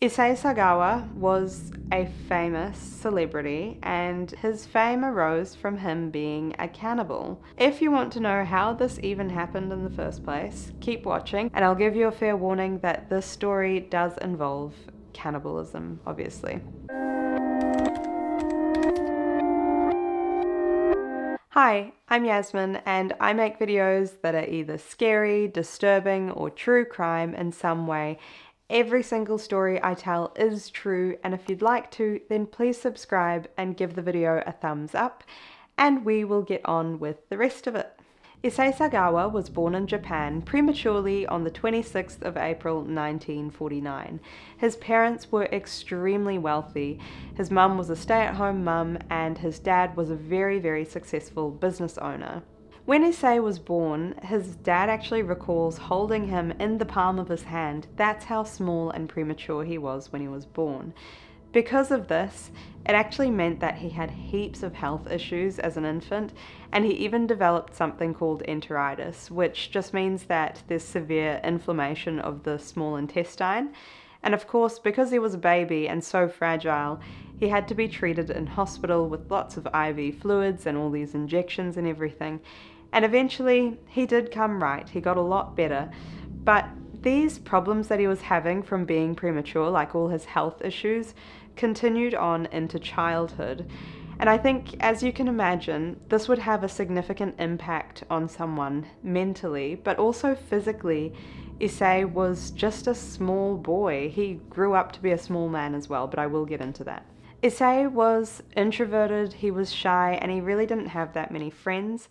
Issei Sagawa was a famous celebrity, and his fame arose from him being a cannibal. If you want to know how this even happened in the first place, keep watching, and I'll give you a fair warning that this story does involve cannibalism, obviously. Hi, I'm Yasmin, and I make videos that are either scary, disturbing, or true crime in some way. Every single story I tell is true, and if you'd like to, then please subscribe and give the video a thumbs up, and we will get on with the rest of it. Issei Sagawa was born in Japan prematurely on the 26th of April 1949. His parents were extremely wealthy. His mum was a stay-at-home mum, and his dad was a very successful business owner. When Issei was born, his dad actually recalls holding him in the palm of his hand. That's how small and premature he was when he was born. Because of this, it actually meant that he had heaps of health issues as an infant, and he even developed something called enteritis, which just means that there's severe inflammation of the small intestine. And of course, because he was a baby and so fragile, he had to be treated in hospital with lots of IV fluids and all these injections and everything. And eventually, he did come right. He got a lot better. But these problems that he was having from being premature, like all his health issues, continued on into childhood. And I think, as you can imagine, this would have a significant impact on someone mentally, but also physically. Issei was just a small boy. He grew up to be a small man as well, but I will get into that. Issei was introverted, he was shy, and he really didn't have that many friends.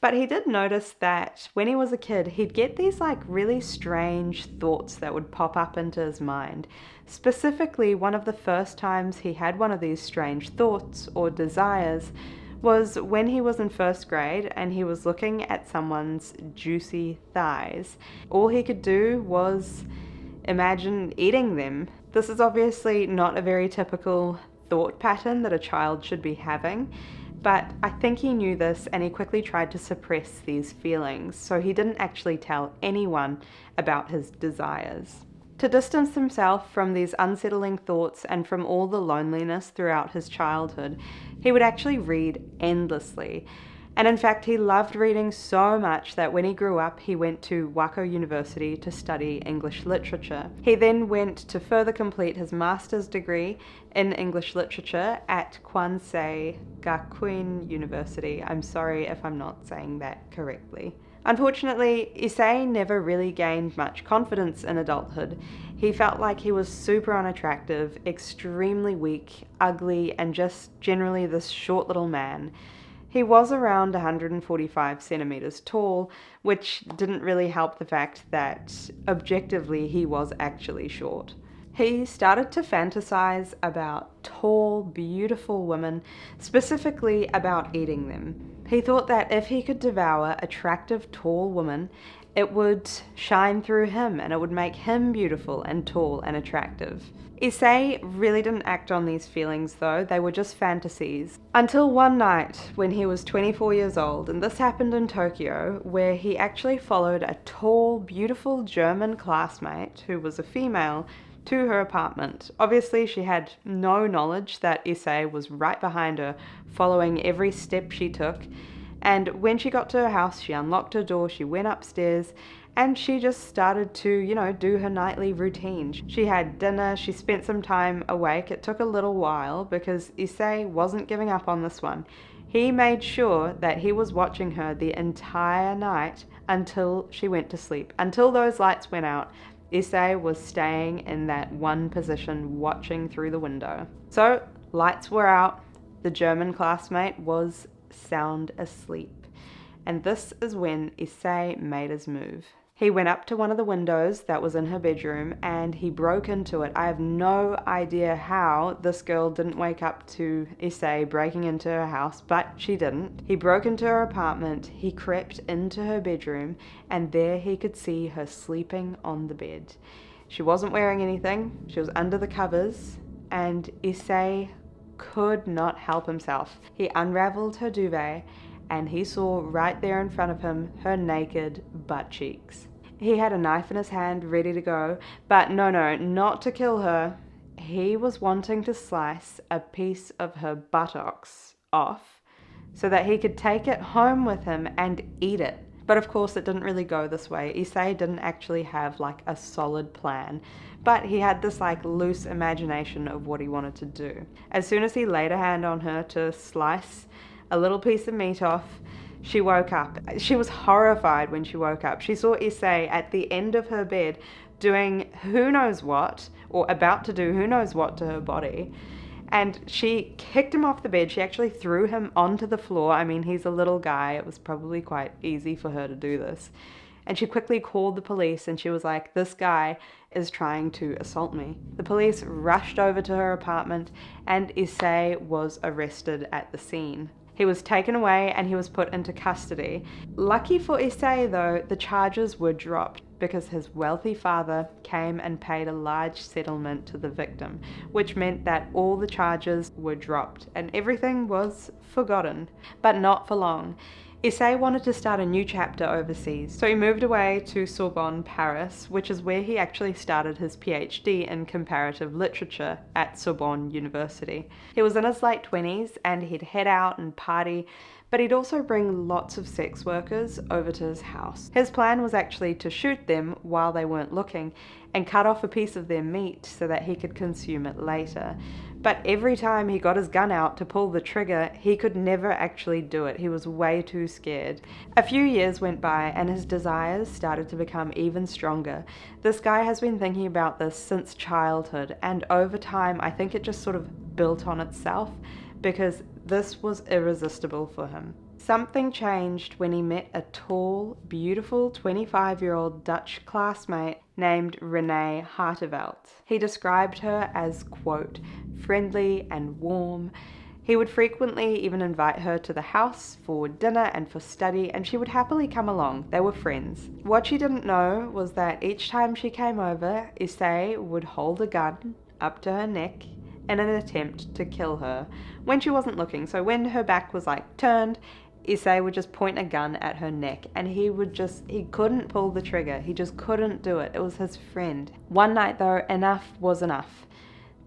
But he did notice that when he was a kid, he'd get these really strange thoughts that would pop up into his mind. Specifically, one of the first times he had one of these strange thoughts or desires was when he was in first grade and he was looking at someone's juicy thighs. All he could do was imagine eating them. This is obviously not a very typical thought pattern that a child should be having. But I think he knew this, and he quickly tried to suppress these feelings, so he didn't actually tell anyone about his desires. To distance himself from these unsettling thoughts and from all the loneliness throughout his childhood, he would actually read endlessly. And in fact, he loved reading so much that when he grew up, he went to Wako University to study English literature. He then went to further complete his master's degree in English literature at Issei Gakuin University. I'm sorry if I'm not saying that correctly. Unfortunately, Issei never really gained much confidence in adulthood. He felt like he was super unattractive, extremely weak, ugly, and just generally this short little man. He was around 145 centimeters tall, which didn't really help the fact that objectively he was actually short. He started to fantasize about tall, beautiful women, specifically about eating them. He thought that if he could devour attractive, tall women, it would shine through him and it would make him beautiful and tall and attractive. Issei really didn't act on these feelings though, they were just fantasies. Until one night when he was 24 years old, and this happened in Tokyo, where he actually followed a tall, beautiful German classmate who was a female to her apartment. Obviously, she had no knowledge that Issei was right behind her, following every step she took. And when she got to her house, she unlocked her door, she went upstairs, and she just started to, do her nightly routine. She had dinner, she spent some time awake. It took a little while because Issei wasn't giving up on this one. He made sure that he was watching her the entire night until she went to sleep. Until those lights went out, Issei was staying in that one position, watching through the window. So, lights were out, the German classmate was sound asleep. And this is when Issei made his move. He went up to one of the windows that was in her bedroom and he broke into it. I have no idea how this girl didn't wake up to Issei breaking into her house, but she didn't. He broke into her apartment, he crept into her bedroom, and there he could see her sleeping on the bed. She wasn't wearing anything, she was under the covers, and Issei could not help himself. He unraveled her duvet and he saw right there in front of him her naked butt cheeks. He had a knife in his hand ready to go, but no, not to kill her. he was wanting to slice a piece of her buttocks off so that he could take it home with him and eat it. But of course it didn't really go this way. Issei didn't actually have like a solid plan, but he had this like loose imagination of what he wanted to do. As soon as he laid a hand on her to slice a little piece of meat off, she woke up. She was horrified when she woke up. She saw Issei at the end of her bed doing who knows what, or about to do who knows what to her body. And she kicked him off the bed. She actually threw him onto the floor. I mean, he's a little guy. It was probably quite easy for her to do this. And she quickly called the police and she was like, this guy is trying to assault me. The police rushed over to her apartment and Issei was arrested at the scene. He was taken away and he was put into custody. Lucky for Issei though, the charges were dropped because his wealthy father came and paid a large settlement to the victim, which meant that all the charges were dropped and everything was forgotten. But not for long. Issei wanted to start a new chapter overseas, so he moved away to Sorbonne, Paris, which is where he actually started his PhD in comparative literature at Sorbonne University. He was in his late 20s and he'd head out and party, but he'd also bring lots of sex workers over to his house. His plan was actually to shoot them while they weren't looking and cut off a piece of their meat so that he could consume it later. But every time he got his gun out to pull the trigger, he could never actually do it. He was way too scared. A few years went by and his desires started to become even stronger. This guy has been thinking about this since childhood, and over time I think it just sort of built on itself because this was irresistible for him. Something changed when he met a tall, beautiful 25-year-old Dutch classmate named Renee Hartevelt. He described her as, quote, friendly and warm. He would frequently even invite her to the house for dinner and for study, and she would happily come along. They were friends. What she didn't know was that each time she came over, Issei would hold a gun up to her neck in an attempt to kill her when she wasn't looking. So when her back was like turned, Issei would just point a gun at her neck and he couldn't pull the trigger. He just couldn't do it. It was his friend. One night though, enough was enough.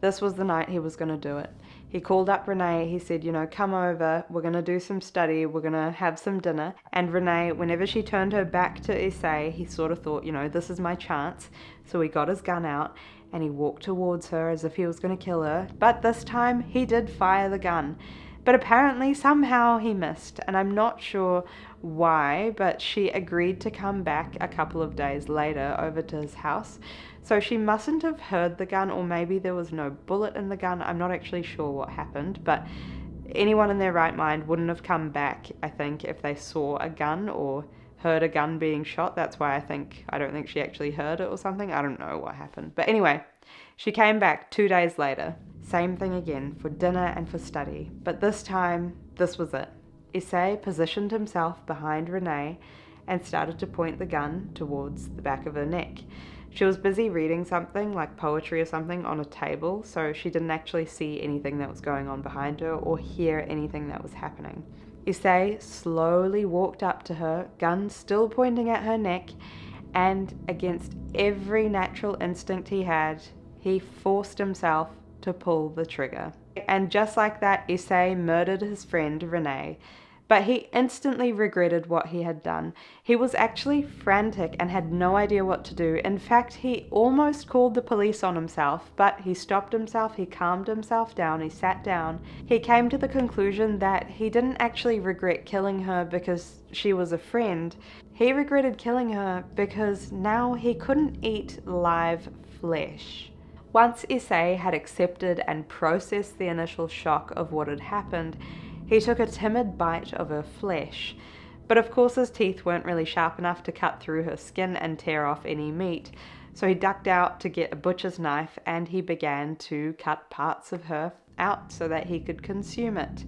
This was the night he was going to do it. He called up Renee. He said, come over. We're going to do some study. We're going to have some dinner. And Renee, whenever she turned her back to Issei, he sort of thought, this is my chance. So he got his gun out and he walked towards her as if he was going to kill her. But this time he did fire the gun. But apparently somehow he missed, and I'm not sure why, but she agreed to come back a couple of days later over to his house. So she mustn't have heard the gun, or maybe there was no bullet in the gun. I'm not actually sure what happened, but anyone in their right mind wouldn't have come back, I think, if they saw a gun or heard a gun being shot. That's why I don't think she actually heard it or something. I don't know what happened. But anyway, she came back 2 days later. Same thing again, for dinner and for study. But this time, this was it. Issei positioned himself behind Renee and started to point the gun towards the back of her neck. She was busy reading something, like poetry or something, on a table, so she didn't actually see anything that was going on behind her or hear anything that was happening. Issei slowly walked up to her, gun still pointing at her neck, and against every natural instinct he had, he forced himself to pull the trigger. And just like that, Issei murdered his friend Renee. But he instantly regretted what he had done. He was actually frantic and had no idea what to do. In fact, he almost called the police on himself, but he stopped himself, he calmed himself down, he sat down. He came to the conclusion that he didn't actually regret killing her because she was a friend. He regretted killing her because now he couldn't eat live flesh. Once Issei had accepted and processed the initial shock of what had happened, he took a timid bite of her flesh, but of course his teeth weren't really sharp enough to cut through her skin and tear off any meat, so he ducked out to get a butcher's knife and he began to cut parts of her out so that he could consume it.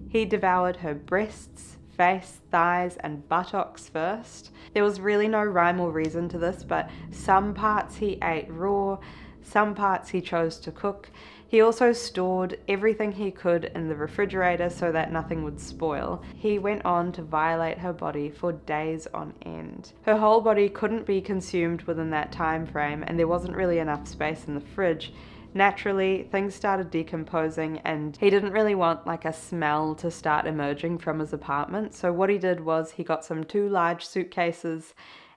He devoured her breasts, face, thighs, and buttocks first. There was really no rhyme or reason to this, but some parts he ate raw, some parts he chose to cook. He also stored everything he could in the refrigerator so that nothing would spoil. He went on to violate her body for days on end. Her whole body couldn't be consumed within that time frame, and there wasn't really enough space in the fridge. Naturally, things started decomposing and he didn't really want like a smell to start emerging from his apartment. So what he did was he got some 2 large suitcases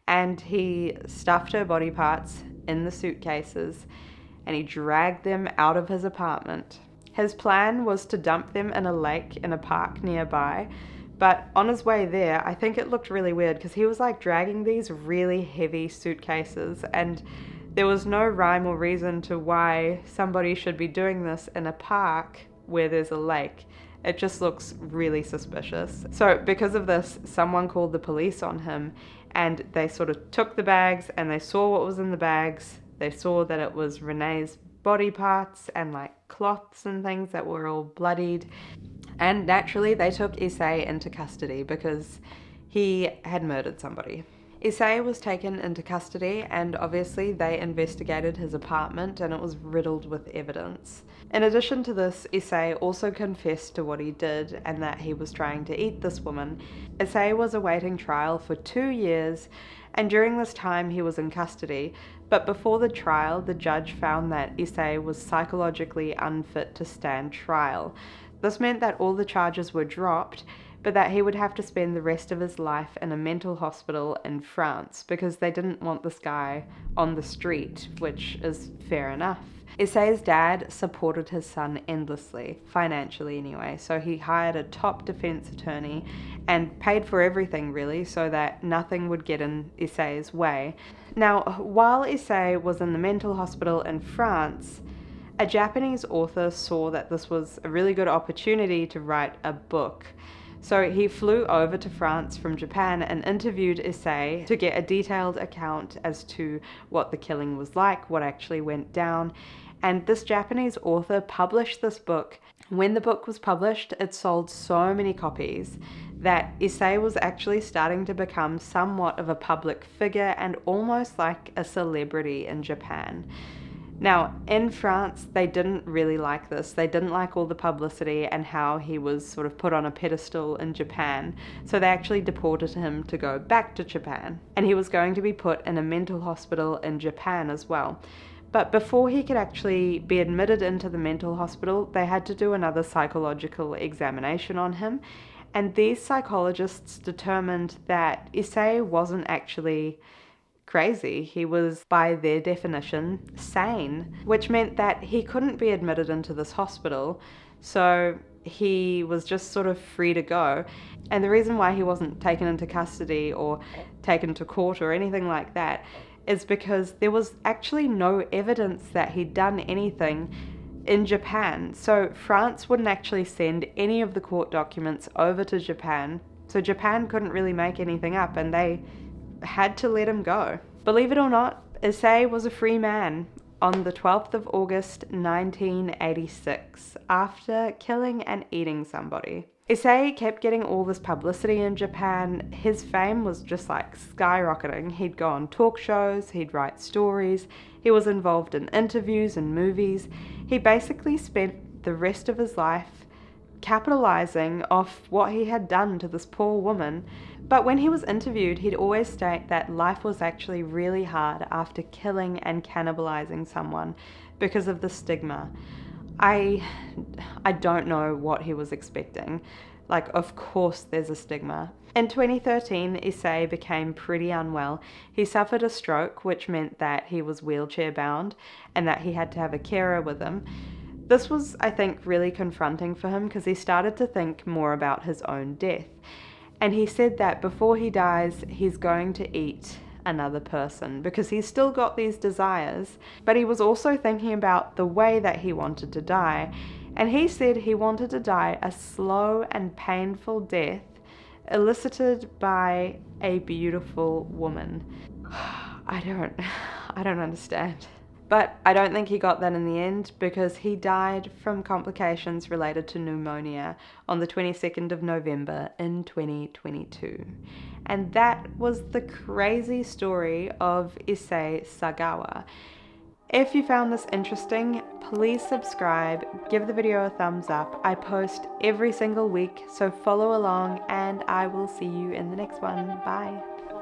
and he stuffed her body parts in the suitcases and he dragged them out of his apartment. His plan was to dump them in a lake in a park nearby, but on his way there, I think it looked really weird because he was like dragging these really heavy suitcases and there was no rhyme or reason to why somebody should be doing this in a park where there's a lake. It just looks really suspicious. So because of this, someone called the police on him and they sort of took the bags and they saw what was in the bags. They saw that it was Renee's body parts and like cloths and things that were all bloodied. And naturally they took Issei into custody because he had murdered somebody. Issei was taken into custody and obviously they investigated his apartment and it was riddled with evidence. In addition to this, Issei also confessed to what he did and that he was trying to eat this woman. Issei was awaiting trial for 2 years and during this time he was in custody, but before the trial the judge found that Issei was psychologically unfit to stand trial. This meant that all the charges were dropped, but that he would have to spend the rest of his life in a mental hospital in France because they didn't want this guy on the street, which is fair enough. Issei's dad supported his son endlessly, financially anyway, so he hired a top defense attorney and paid for everything really so that nothing would get in Issei's way. Now, while Issei was in the mental hospital in France, a Japanese author saw that this was a really good opportunity to write a book. So he flew over to France from Japan and interviewed Issei to get a detailed account as to what the killing was like, what actually went down. And this Japanese author published this book. When the book was published, it sold so many copies that Issei was actually starting to become somewhat of a public figure and almost like a celebrity in Japan. Now, in France, they didn't really like this. They didn't like all the publicity and how he was sort of put on a pedestal in Japan. So they actually deported him to go back to Japan. And he was going to be put in a mental hospital in Japan as well. But before he could actually be admitted into the mental hospital, they had to do another psychological examination on him. And these psychologists determined that Issei wasn't actually crazy. He was, by their definition, sane, which meant that he couldn't be admitted into this hospital, so he was just sort of free to go. And the reason why he wasn't taken into custody or taken to court or anything like that is because there was actually no evidence that he'd done anything in Japan. So France wouldn't actually send any of the court documents over to Japan, so Japan couldn't really make anything up and they had to let him go. Believe it or not, Issei was a free man on the 12th of August 1986 after killing and eating somebody. Issei kept getting all this publicity in Japan. His fame was just like skyrocketing. He'd go on talk shows, he'd write stories, he was involved in interviews and movies. He basically spent the rest of his life capitalizing off what he had done to this poor woman. But when he was interviewed, he'd always state that life was actually really hard after killing and cannibalizing someone because of the stigma. I don't know what he was expecting. Like, of course there's a stigma. In 2013, Issei became pretty unwell. He suffered a stroke, which meant that he was wheelchair bound and that he had to have a carer with him. This was, I think, really confronting for him because he started to think more about his own death. And he said that before he dies, he's going to eat another person because he's still got these desires, but he was also thinking about the way that he wanted to die. And he said he wanted to die a slow and painful death elicited by a beautiful woman. I don't understand. But I don't think he got that in the end because he died from complications related to pneumonia on the 22nd of November in 2022. And that was the crazy story of Issei Sagawa. If you found this interesting, please subscribe, give the video a thumbs up. I post every single week, so follow along and I will see you in the next one. Bye.